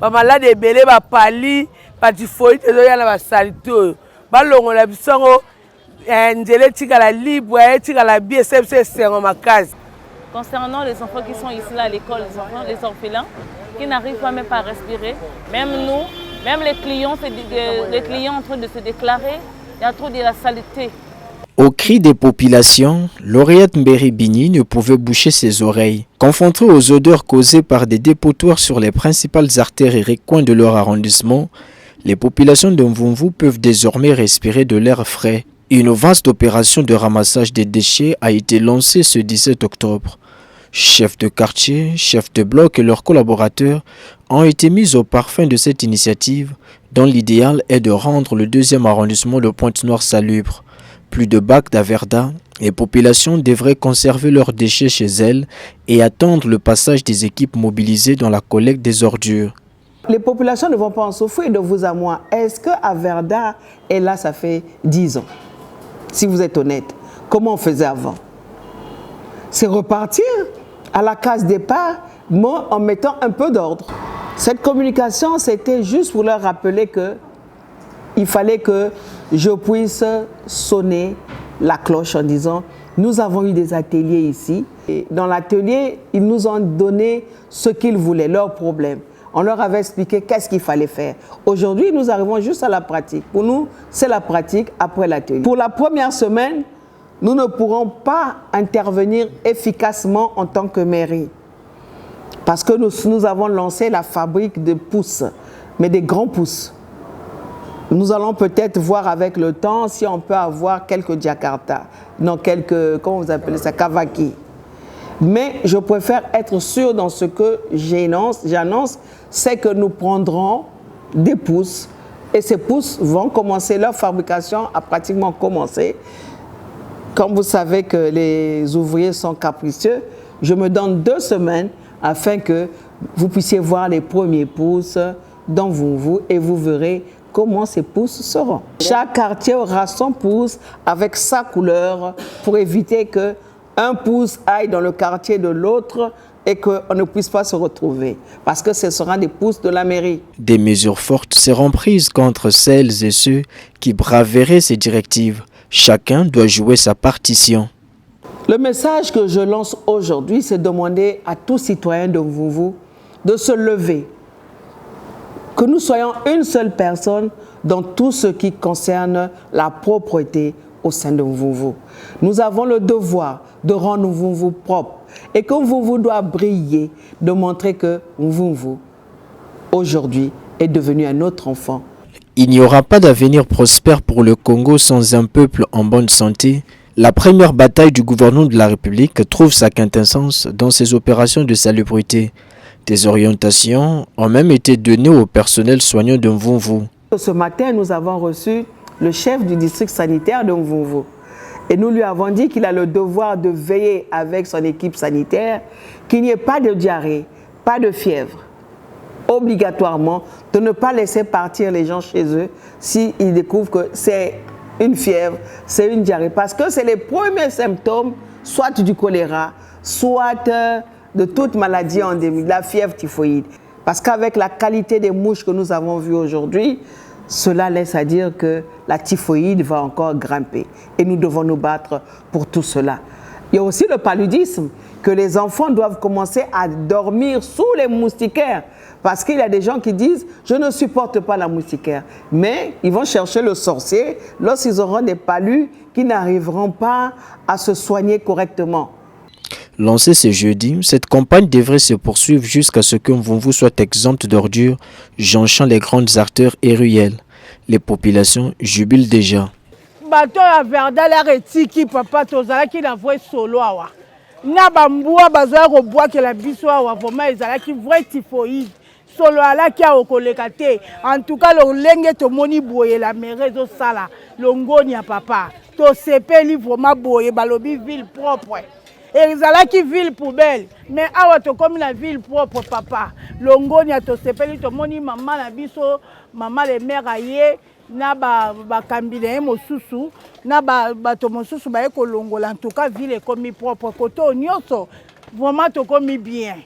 Ba malade ebele ba pali ba typhoïde ezoya na ba salite oyo balongola bisongo nzele tikala libre tikala bien c'est makasi. Concernant les enfants qui sont ici là à l'école, les orphelins, qui n'arrivent pas même pas à respirer, même nous, même les clients en train de se déclarer, il y a trop de la saleté. Au cri des populations, Lauriette Mberi-Bini ne pouvait boucher ses oreilles. Confrontée aux odeurs causées par des dépotoirs sur les principales artères et recoins de leur arrondissement, les populations de Mvumvu peuvent désormais respirer de l'air frais. Une vaste opération de ramassage des déchets a été lancée ce 17 octobre. Chefs de quartier, chefs de bloc et leurs collaborateurs ont été mis au parfum de cette initiative, dont l'idéal est de rendre le 2e arrondissement de Pointe-Noire salubre. Plus de bacs d'Averda, les populations devraient conserver leurs déchets chez elles et attendre le passage des équipes mobilisées dans la collecte des ordures. Les populations ne vont pas en souffrir de vous à moi. Est-ce que Averda est là, ça fait 10 ans? Si vous êtes honnête, comment on faisait avant? C'est repartir à la case départ, moi, en mettant un peu d'ordre. Cette communication, c'était juste pour leur rappeler qu'il fallait que je puisse sonner la cloche en disant « Nous avons eu des ateliers ici. » Et dans l'atelier, ils nous ont donné ce qu'ils voulaient, leurs problèmes. On leur avait expliqué qu'est-ce qu'il fallait faire. Aujourd'hui, nous arrivons juste à la pratique. Pour nous, c'est la pratique après l'atelier. Pour la première semaine, nous ne pourrons pas intervenir efficacement en tant que mairie. Parce que nous avons lancé la fabrique de pousses, mais des grands pousses. Nous allons peut-être voir avec le temps si on peut avoir quelques Jakarta, non quelques, comment vous appelez ça, Kawaki. Mais je préfère être sûr dans ce que j'annonce, c'est que nous prendrons des pousses et ces pousses vont commencer, leur fabrication a pratiquement commencé. Comme vous savez que les ouvriers sont capricieux, je me donne 2 semaines afin que vous puissiez voir les premiers pousses dans vous et vous verrez comment ces pousses seront. Chaque quartier aura son pouce avec sa couleur pour éviter qu'un pouce aille dans le quartier de l'autre et qu'on ne puisse pas se retrouver. Parce que ce sera des pousses de la mairie. Des mesures fortes seront prises contre celles et ceux qui braveraient ces directives. Chacun doit jouer sa partition. Le message que je lance aujourd'hui, c'est demander à tous citoyens de Mvumvu de se lever. Que nous soyons une seule personne dans tout ce qui concerne la propreté au sein de Mvumvu. Nous avons le devoir de rendre Mvumvu propre et que Mvumvu doit briller, de montrer que Mvumvu, aujourd'hui, est devenu un autre enfant. Il n'y aura pas d'avenir prospère pour le Congo sans un peuple en bonne santé. La première bataille du gouvernement de la République trouve sa quintessence dans ces opérations de salubrité. Des orientations ont même été données au personnel soignant de Mvumvu. Ce matin, nous avons reçu le chef du district sanitaire de Mvumvu. Et nous lui avons dit qu'il a le devoir de veiller avec son équipe sanitaire qu'il n'y ait pas de diarrhée, pas de fièvre. Obligatoirement, de ne pas laisser partir les gens chez eux s'ils découvrent que c'est une fièvre, c'est une diarrhée. Parce que c'est les premiers symptômes, soit du choléra, soit de toute maladie endémique, la fièvre typhoïde. Parce qu'avec la qualité des mouches que nous avons vues aujourd'hui, cela laisse à dire que la typhoïde va encore grimper. Et nous devons nous battre pour tout cela. Il y a aussi le paludisme, que les enfants doivent commencer à dormir sous les moustiquaires. Parce qu'il y a des gens qui disent « je ne supporte pas la moustiquaire ». Mais ils vont chercher le sorcier lorsqu'ils auront des palus qui n'arriveront pas à se soigner correctement. Lancée ce jeudi, cette campagne devrait se poursuivre jusqu'à ce que Mvumvu soit exempte d'ordures, jonchant les grandes artères et ruelles. Les populations jubilent déjà. Bateau à Verda la retiki papa tozala qui la voix solo awa. Na bambua bazoya ko bois que la biso awa vraiment ezala qui vrai typhoïde. Solo ala qui a okolekate. En tout cas le lenge to moni boye la mairie zo sala. Longoni ya papa. To sepeli vraiment boye balobi ville propre. Et ezalaki ville poubelle mais awa to comme la ville propre papa longoni ya to sepeli to moni mama na biso mama le mère aye na ba kambile mosusu na bato mosusu ba ekolongola en tout cas ville est comme propre koto nyonso vraiment to comme bien.